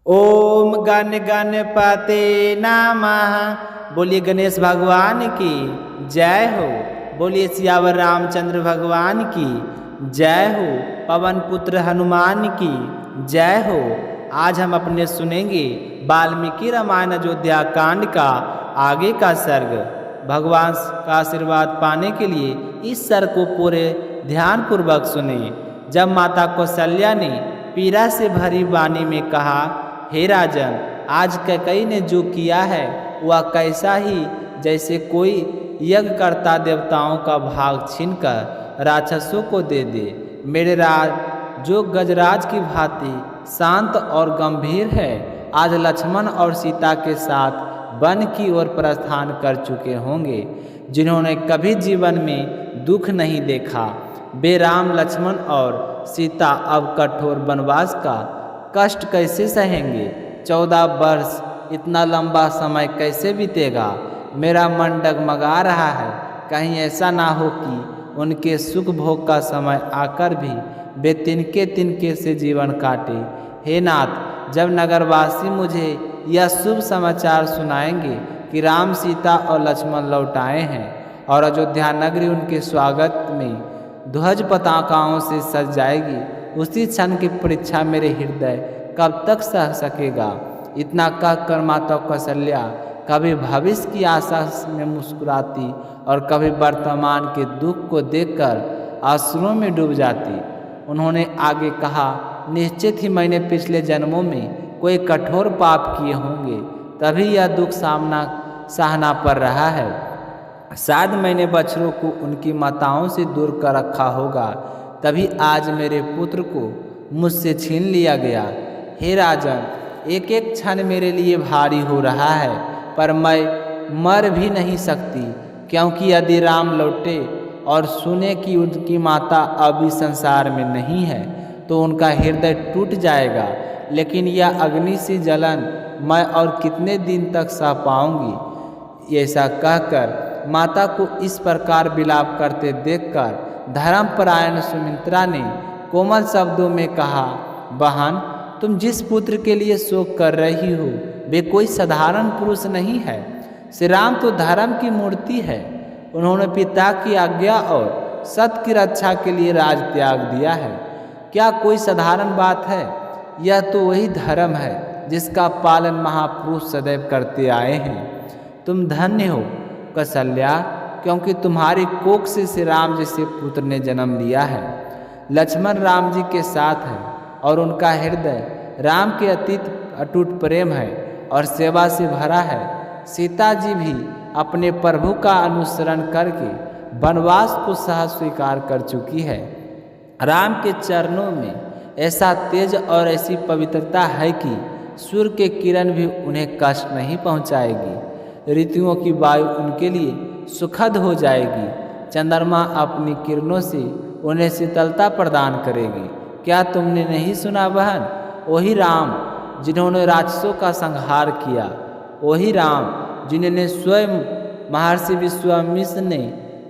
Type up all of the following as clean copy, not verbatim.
ओम गण गणपते नमः। बोलिए गणेश भगवान की जय हो। बोलिए सियावर रामचंद्र भगवान की जय हो। पवन पुत्र हनुमान की जय हो। आज हम अपने सुनेंगे वाल्मीकि रामायण अयोध्या कांड का आगे का सर्ग। भगवान का आशीर्वाद पाने के लिए इस सर्ग को पूरे ध्यान पूर्वक सुने। जब माता कौशल्या ने पीड़ा से भरी वाणी में कहा, हे राजन, आज कैकेयी ने जो किया है वह कैसा ही जैसे कोई यज्ञ करता देवताओं का भाग छीनकर राक्षसों को दे दे। मेरे राज जो गजराज की भांति शांत और गंभीर है, आज लक्ष्मण और सीता के साथ वन की ओर प्रस्थान कर चुके होंगे। जिन्होंने कभी जीवन में दुख नहीं देखा, वे राम लक्ष्मण और सीता अब कठोर वनवास का कष्ट कैसे सहेंगे। 14 वर्ष इतना लंबा समय कैसे बीतेगा। मेरा मन डगमगा रहा है, कहीं ऐसा ना हो कि उनके सुख भोग का समय आकर भी वे तिनके तिनके से जीवन काटे। हे नाथ, जब नगरवासी मुझे यह शुभ समाचार सुनाएंगे कि राम, सीता और लक्ष्मण लौट आए हैं और अयोध्या नगरी उनके स्वागत में ध्वज पताकाओं से सज जाएगी, उसी क्षण की परीक्षा मेरे हृदय कब तक सह सकेगा। इतना कहकर माता कौशल्या कभी भविष्य की आशा में मुस्कुराती और कभी वर्तमान के दुख को देखकर आंसुओं में डूब जाती। उन्होंने आगे कहा, निश्चित ही मैंने पिछले जन्मों में कोई कठोर पाप किए होंगे, तभी यह दुख सहना पड़ रहा है। शायद मैंने बछड़ों को उनकी माताओं से दूर कर रखा होगा, तभी आज मेरे पुत्र को मुझसे छीन लिया गया। हे राजन, एक एक क्षण मेरे लिए भारी हो रहा है, पर मैं मर भी नहीं सकती, क्योंकि यदि राम लौटे और सुने कि उनकी माता अब इस संसार में नहीं है तो उनका हृदय टूट जाएगा। लेकिन यह अग्नि सी जलन मैं और कितने दिन तक सह पाऊंगी। ऐसा कहकर माता को इस प्रकार विलाप करते देखकर धर्मपरायण सुमित्रा ने कोमल शब्दों में कहा, बहन, तुम जिस पुत्र के लिए शोक कर रही हो वे कोई साधारण पुरुष नहीं है। श्री राम तो धर्म की मूर्ति है। उन्होंने पिता की आज्ञा और सत्य की रक्षा के लिए राज त्याग दिया है। क्या कोई साधारण बात है? यह तो वही धर्म है जिसका पालन महापुरुष सदैव करते आए हैं। तुम धन्य हो कौशल्या, क्योंकि तुम्हारी कोख से श्री राम जैसे पुत्र ने जन्म लिया है। लक्ष्मण राम जी के साथ है और उनका हृदय राम के अटूट प्रेम है और सेवा से भरा है। सीता जी भी अपने प्रभु का अनुसरण करके वनवास को सहज स्वीकार कर चुकी है। राम के चरणों में ऐसा तेज और ऐसी पवित्रता है कि सूर्य के किरण भी उन्हें कष्ट नहीं पहुंचाएगी। ऋतुओं की वायु उनके लिए सुखद हो जाएगी। चंद्रमा अपनी किरणों से उन्हें शीतलता प्रदान करेगी। क्या तुमने नहीं सुना बहन? वही राम जिन्होंने राक्षसों का संहार किया, वही राम जिन्होंने स्वयं महर्षि विश्वामित्र ने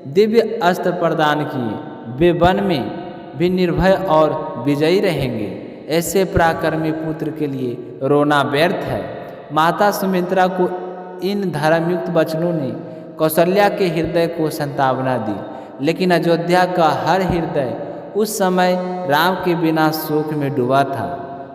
दिव्य अस्त्र प्रदान किए, वे वन में भी निर्भय और विजयी रहेंगे। ऐसे पराक्रमी पुत्र के लिए रोना व्यर्थ है। माता सुमित्रा को इन धर्मयुक्त वचनों ने कौशल्या के हृदय को सांत्वना दी, लेकिन अयोध्या का हर हृदय उस समय राम के बिना शोक में डूबा था।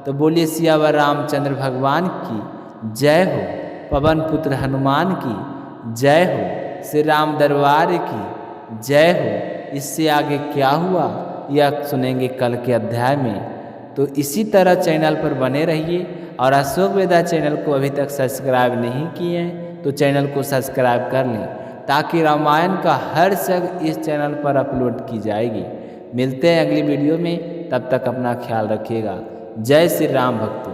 तो बोलिए सियावर रामचंद्र भगवान की जय हो, पवन पुत्र हनुमान की जय हो, श्री राम दरबार की जय हो। इससे आगे क्या हुआ यह सुनेंगे कल के अध्याय में। तो इसी तरह चैनल पर बने रहिए और अशोक वेदा चैनल को अभी तक सब्सक्राइब नहीं किए हैं तो चैनल को सब्सक्राइब कर लें, ताकि रामायण का हर सर्ग इस चैनल पर अपलोड की जाएगी। मिलते हैं अगली वीडियो में, तब तक अपना ख्याल रखिएगा। जय श्री राम भक्तों।